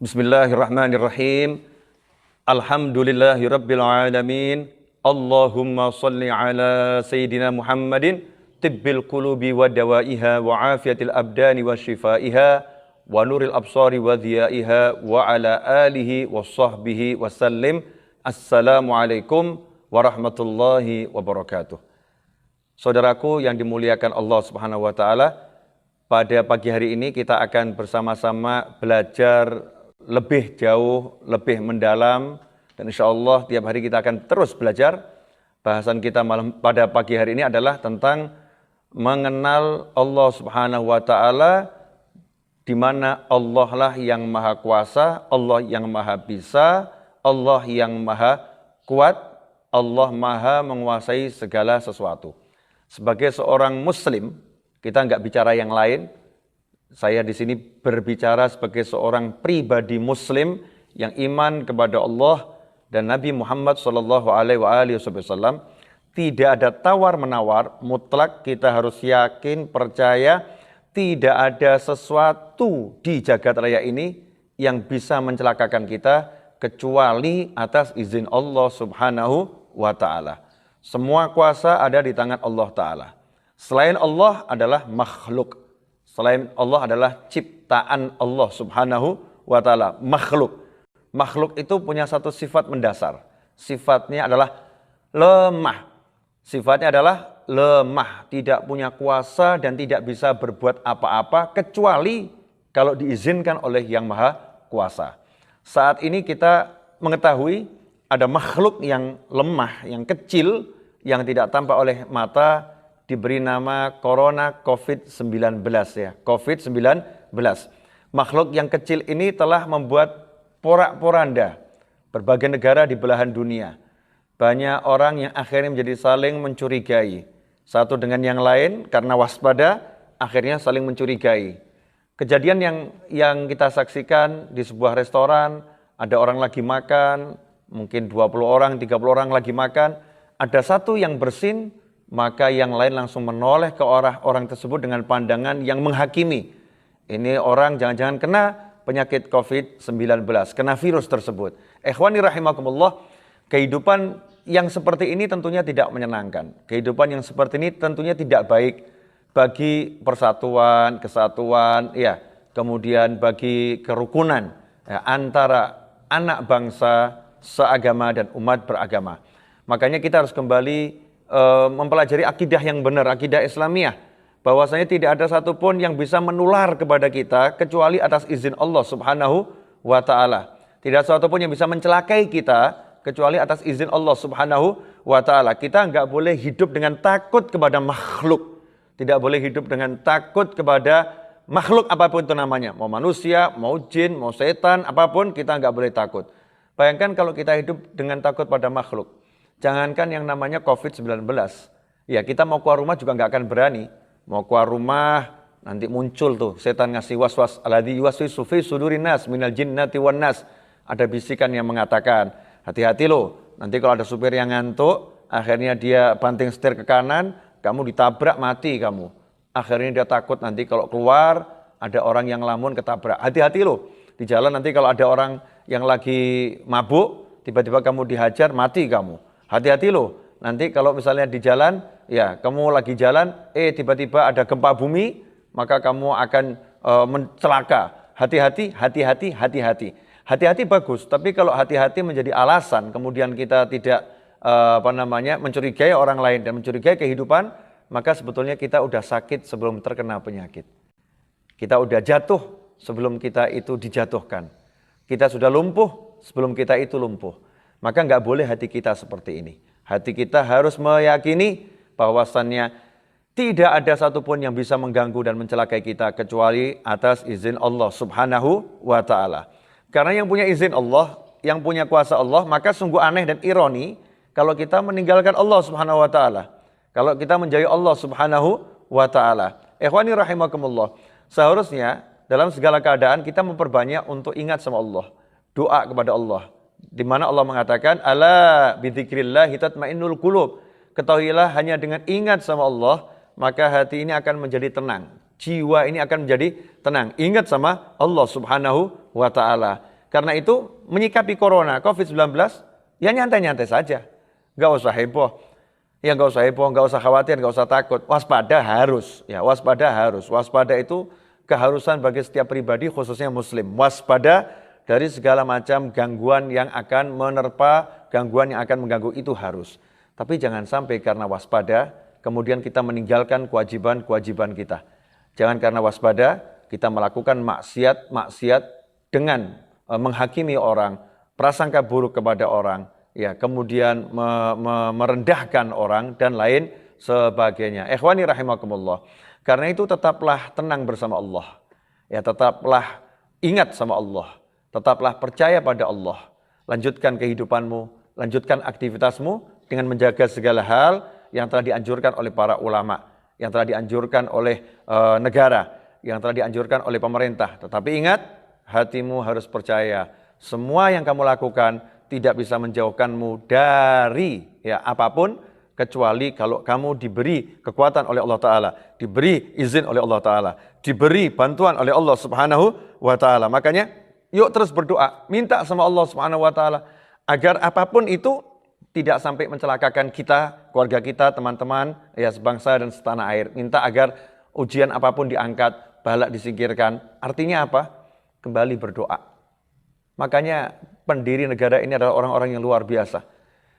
Bismillahirrahmanirrahim. Alhamdulillahirabbil alamin. Allahumma shalli ala sayyidina Muhammadin tibbil qulubi wa dawaiha wa afiyatil abdani wa shifaiha wa nuril absari wa dhiyaiha wa ala alihi wa sahbihi wa sallim. Assalamualaikum warahmatullahi wabarakatuh. Saudaraku yang dimuliakan Allah Subhanahu wa taala, pada pagi hari ini kita akan bersama-sama belajar lebih jauh, lebih mendalam, dan insya Allah tiap hari kita akan terus belajar. Bahasan kita pada pagi hari ini adalah tentang mengenal Allah Subhanahu wa taala, di mana Allah lah yang maha kuasa, Allah yang maha bisa, Allah yang maha kuat, Allah maha menguasai segala sesuatu. Sebagai seorang muslim, kita nggak bicara yang lain. Saya di sini berbicara sebagai seorang pribadi muslim yang iman kepada Allah dan Nabi Muhammad SAW. Tidak ada tawar-menawar, mutlak kita harus yakin, percaya, tidak ada sesuatu di jagat raya ini yang bisa mencelakakan kita kecuali atas izin Allah Subhanahu wa ta'ala. Semua kuasa ada di tangan Allah Ta'ala. Selain Allah adalah makhluk. Selain Allah adalah ciptaan Allah Subhanahu wa ta'ala, makhluk. Makhluk itu punya satu sifat mendasar. Sifatnya adalah lemah. Sifatnya adalah lemah, tidak punya kuasa dan tidak bisa berbuat apa-apa kecuali kalau diizinkan oleh Yang Maha Kuasa. Saat ini kita mengetahui ada makhluk yang lemah, yang kecil, yang tidak tampak oleh mata, diberi nama Corona COVID-19 ya, COVID-19. Makhluk yang kecil ini telah membuat porak-poranda berbagai negara di belahan dunia. Banyak orang yang akhirnya menjadi saling mencurigai. Satu dengan yang lain karena waspada, akhirnya saling mencurigai. Kejadian yang kita saksikan di sebuah restoran, ada orang lagi makan, mungkin 20 orang, 30 orang lagi makan, ada satu yang bersin, maka yang lain langsung menoleh ke orang tersebut dengan pandangan yang menghakimi. Ini orang jangan-jangan kena penyakit COVID-19, kena virus tersebut. Ikhwani rahimakumullah, kehidupan yang seperti ini tentunya tidak menyenangkan. Kehidupan yang seperti ini tentunya tidak baik bagi persatuan, kesatuan, ya, kemudian bagi kerukunan ya, antara anak bangsa, seagama dan umat beragama. Makanya kita harus kembali mempelajari akidah yang benar, akidah Islamiyah, bahwasanya tidak ada satupun yang bisa menular kepada kita kecuali atas izin Allah Subhanahu wa ta'ala. Tidak satupun yang bisa mencelakai kita kecuali atas izin Allah Subhanahu wa ta'ala. Kita nggak boleh hidup dengan takut kepada makhluk, tidak boleh hidup dengan takut kepada makhluk apapun itu namanya, mau manusia, mau jin, mau setan, apapun kita nggak boleh takut. Bayangkan kalau kita hidup dengan takut pada makhluk. Jangankan yang namanya COVID-19, ya kita mau keluar rumah juga nggak akan berani. Mau keluar rumah, nanti muncul tuh setan ngasih was-was. Alladzi yuwaswisu fi sudurin nas minal jinnati wan nas. Ada bisikan yang mengatakan, hati-hati loh, nanti kalau ada supir yang ngantuk, akhirnya dia banting setir ke kanan, kamu ditabrak mati kamu. Akhirnya dia takut nanti kalau keluar, ada orang yang lamun ketabrak. Hati-hati loh, di jalan nanti kalau ada orang yang lagi mabuk, tiba-tiba kamu dihajar, mati kamu. Hati-hati loh, nanti kalau misalnya di jalan, ya kamu lagi jalan, tiba-tiba ada gempa bumi, maka kamu akan mencelaka. Hati-hati, hati-hati, hati-hati. Hati-hati bagus, tapi kalau hati-hati menjadi alasan, kemudian kita tidak mencurigai orang lain dan mencurigai kehidupan, maka sebetulnya kita udah sakit sebelum terkena penyakit. Kita udah jatuh sebelum kita itu dijatuhkan. Kita sudah lumpuh sebelum kita itu lumpuh. Maka nggak boleh hati kita seperti ini. Hati kita harus meyakini bahwasannya tidak ada satupun yang bisa mengganggu dan mencelakai kita kecuali atas izin Allah Subhanahu wa ta'ala. Karena yang punya izin Allah, yang punya kuasa Allah, maka sungguh aneh dan ironi kalau kita meninggalkan Allah Subhanahu wa ta'ala. Kalau kita menjauhi Allah Subhanahu wa ta'ala. Ikhwani rahimakumullah, seharusnya dalam segala keadaan kita memperbanyak untuk ingat sama Allah. Doa kepada Allah. Di mana Allah mengatakan, ala bidzikrillah tatmainnul qulub. Ketahuilah hanya dengan ingat sama Allah, maka hati ini akan menjadi tenang. Jiwa ini akan menjadi tenang. Ingat sama Allah Subhanahu wa ta'ala. Karena itu menyikapi corona, COVID-19, ya nyantai-nyantai saja. Nggak usah heboh. Ya nggak usah heboh, nggak usah khawatir, nggak usah takut. Waspada harus. Ya, waspada harus. Waspada itu keharusan bagi setiap pribadi, khususnya muslim. Waspada dari segala macam gangguan yang akan menerpa, gangguan yang akan mengganggu itu harus. Tapi jangan sampai karena waspada, kemudian kita meninggalkan kewajiban-kewajiban kita. Jangan karena waspada, kita melakukan maksiat dengan menghakimi orang, prasangka buruk kepada orang, ya, kemudian merendahkan orang dan lain sebagainya. Ikhwani rahimakumullah. Karena itu tetaplah tenang bersama Allah. Ya, tetaplah ingat sama Allah. Tetaplah percaya pada Allah. Lanjutkan kehidupanmu, lanjutkan aktivitasmu dengan menjaga segala hal yang telah dianjurkan oleh para ulama, yang telah dianjurkan oleh negara, yang telah dianjurkan oleh pemerintah. Tetapi ingat, hatimu harus percaya, semua yang kamu lakukan tidak bisa menjauhkanmu dari apapun, kecuali kalau kamu diberi kekuatan oleh Allah Ta'ala, diberi izin oleh Allah Ta'ala, diberi bantuan oleh Allah Subhanahu wa Ta'ala. Makanya, yuk terus berdoa, minta sama Allah Subhanahu wa Ta'ala, agar apapun itu tidak sampai mencelakakan kita, keluarga kita, teman-teman, ya sebangsa dan setanah air. Minta agar ujian apapun diangkat, balak disingkirkan. Artinya apa? Kembali berdoa. Makanya pendiri negara ini adalah orang-orang yang luar biasa,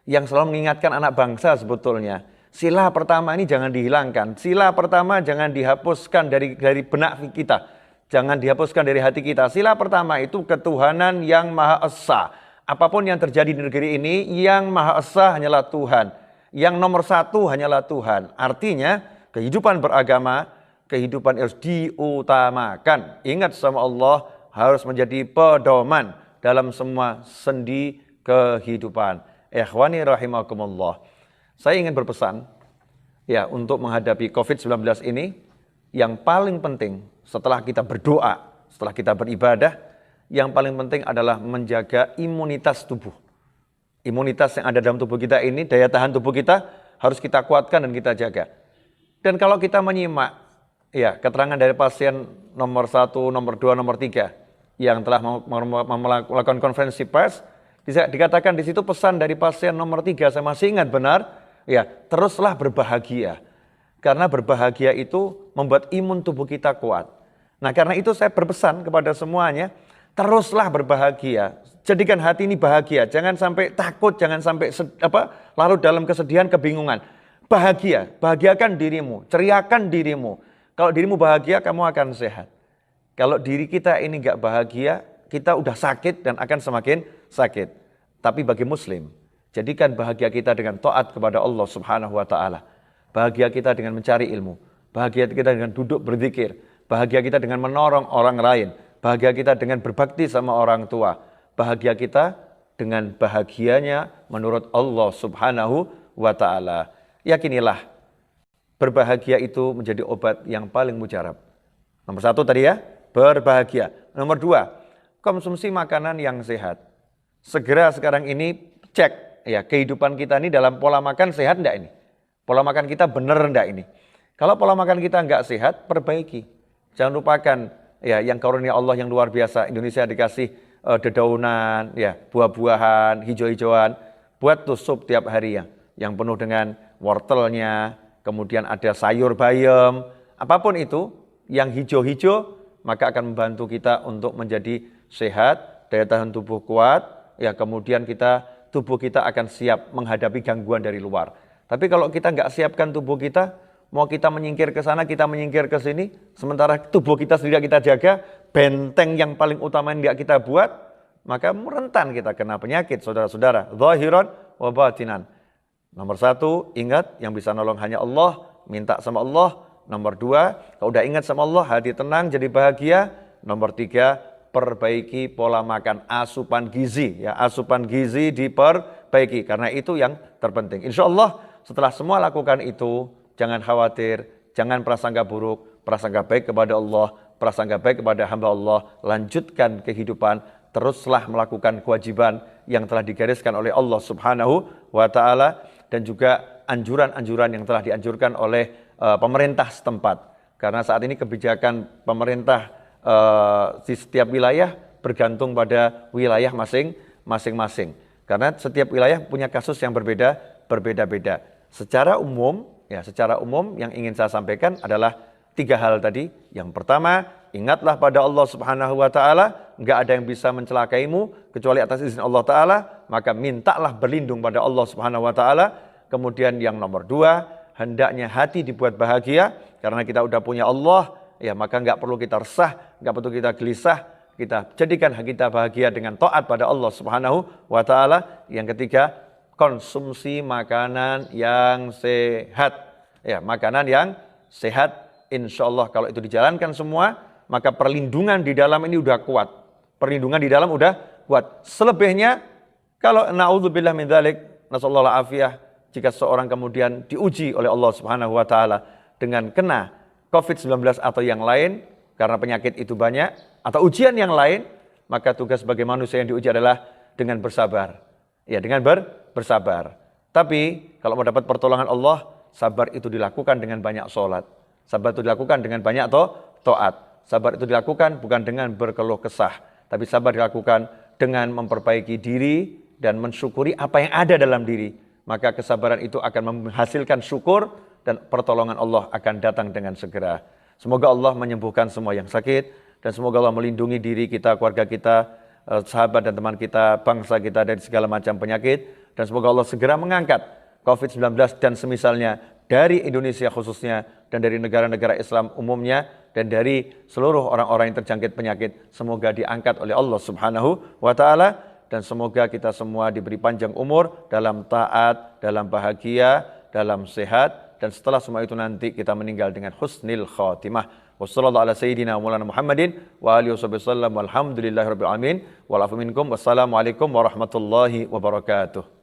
yang selalu mengingatkan anak bangsa sebetulnya. Sila pertama ini jangan dihilangkan. Sila pertama jangan dihapuskan dari benak kita. Jangan dihapuskan dari hati kita. Sila pertama itu ketuhanan yang Maha Esa. Apapun yang terjadi di negeri ini, yang Maha Esa hanyalah Tuhan. Yang nomor satu hanyalah Tuhan. Artinya kehidupan beragama, kehidupan harus diutamakan. Ingat sama Allah, harus menjadi pedoman dalam semua sendi kehidupan. Ikhwani rahimakumullah. Saya ingin berpesan ya, untuk menghadapi COVID-19 ini, yang paling penting setelah kita berdoa, setelah kita beribadah, yang paling penting adalah menjaga imunitas tubuh. Imunitas yang ada dalam tubuh kita ini, daya tahan tubuh kita harus kita kuatkan dan kita jaga. Dan kalau kita menyimak ya keterangan dari pasien nomor 1, nomor 2, nomor 3 yang telah melakukan konferensi pers, dikatakan di situ pesan dari pasien nomor 3, saya masih ingat benar, ya, teruslah berbahagia. Karena berbahagia itu membuat imun tubuh kita kuat. Nah, karena itu saya berpesan kepada semuanya, teruslah berbahagia. Jadikan hati ini bahagia, jangan sampai takut, jangan sampai larut dalam kesedihan, kebingungan. Bahagia, bahagiakan dirimu, ceriakan dirimu. Kalau dirimu bahagia, kamu akan sehat. Kalau diri kita ini enggak bahagia, kita udah sakit dan akan semakin sakit. Tapi bagi muslim, jadikan bahagia kita dengan taat kepada Allah Subhanahu wa Ta'ala. Bahagia kita dengan mencari ilmu, bahagia kita dengan duduk berzikir, bahagia kita dengan menolong orang lain, bahagia kita dengan berbakti sama orang tua, bahagia kita dengan bahagianya menurut Allah Subhanahu wa Ta'ala. Yakinilah, berbahagia itu menjadi obat yang paling mujarab. Nomor 1 tadi ya, berbahagia. Nomor 2, konsumsi makanan yang sehat. Segera sekarang ini cek ya, kehidupan kita ini dalam pola makan sehat enggak ini? Pola makan kita benar enggak ini? Kalau pola makan kita enggak sehat, perbaiki. Jangan lupakan ya, yang karunia Allah yang luar biasa. Indonesia dikasih dedaunan, ya, buah-buahan, hijau-hijauan. Buat tuh sup tiap hari ya, yang penuh dengan wortelnya, kemudian ada sayur bayam, apapun itu yang hijau-hijau, maka akan membantu kita untuk menjadi sehat, daya tahan tubuh kuat, ya, kemudian tubuh kita akan siap menghadapi gangguan dari luar. Tapi kalau kita nggak siapkan tubuh kita, mau kita menyingkir ke sana, kita menyingkir ke sini, sementara tubuh kita sendiri kita jaga, benteng yang paling utama yang nggak kita buat, maka rentan kita kena penyakit, saudara-saudara. Zahiran wa batinan. Nomor 1, ingat yang bisa nolong hanya Allah, minta sama Allah. Nomor 2, kalau udah ingat sama Allah, hati tenang, jadi bahagia. Nomor 3, perbaiki pola makan, asupan gizi. Ya, asupan gizi diperbaiki, karena itu yang terpenting. Insya Allah setelah semua lakukan itu, jangan khawatir, jangan prasangka buruk, prasangka baik kepada Allah, prasangka baik kepada hamba Allah. Lanjutkan kehidupan, teruslah melakukan kewajiban yang telah digariskan oleh Allah Subhanahu wa Ta'ala, dan juga anjuran-anjuran yang telah dianjurkan oleh pemerintah setempat. Karena saat ini kebijakan pemerintah di setiap wilayah bergantung pada wilayah masing-masing. Karena setiap wilayah punya kasus yang berbeda-beda. Secara umum yang ingin saya sampaikan adalah 3 hal tadi. Yang pertama, ingatlah pada Allah Subhanahu wa taala, enggak ada yang bisa mencelakaimu kecuali atas izin Allah taala, maka mintalah berlindung pada Allah Subhanahu wa taala. Kemudian yang nomor 2, hendaknya hati dibuat bahagia karena kita udah punya Allah, ya maka enggak perlu kita resah, enggak perlu kita gelisah, kita jadikan kita bahagia dengan taat pada Allah Subhanahu wa taala. Yang ketiga, konsumsi makanan yang sehat. Ya, makanan yang sehat, insya Allah kalau itu dijalankan semua, maka perlindungan di dalam ini udah kuat. Perlindungan di dalam udah kuat. Selebihnya, kalau na'udzubillah min dzalik, nasallahu alafiyah, jika seorang kemudian diuji oleh Allah Subhanahu wa taala dengan kena COVID-19 atau yang lain, karena penyakit itu banyak, atau ujian yang lain, maka tugas sebagai manusia yang diuji adalah dengan bersabar. Ya, dengan bersabar. Tapi, kalau mau dapat pertolongan Allah, sabar itu dilakukan dengan banyak sholat. Sabar itu dilakukan dengan banyak taat. Sabar itu dilakukan bukan dengan berkeluh kesah, tapi sabar dilakukan dengan memperbaiki diri dan mensyukuri apa yang ada dalam diri. Maka kesabaran itu akan menghasilkan syukur dan pertolongan Allah akan datang dengan segera. Semoga Allah menyembuhkan semua yang sakit dan semoga Allah melindungi diri kita, keluarga kita, sahabat dan teman kita, bangsa kita dari segala macam penyakit. Dan semoga Allah segera mengangkat COVID-19 dan semisalnya dari Indonesia khususnya dan dari negara-negara Islam umumnya dan dari seluruh orang-orang yang terjangkit penyakit. Semoga diangkat oleh Allah Subhanahu wa taala dan semoga kita semua diberi panjang umur dalam taat, dalam bahagia, dalam sehat dan setelah semua itu nanti kita meninggal dengan husnil khatimah. Wassallallahu ala sayyidina Maulana Muhammadin wa alihi wasallam walhamdulillahirabbil alamin wal afu minkum wassalamu alaikum warahmatullahi wabarakatuh.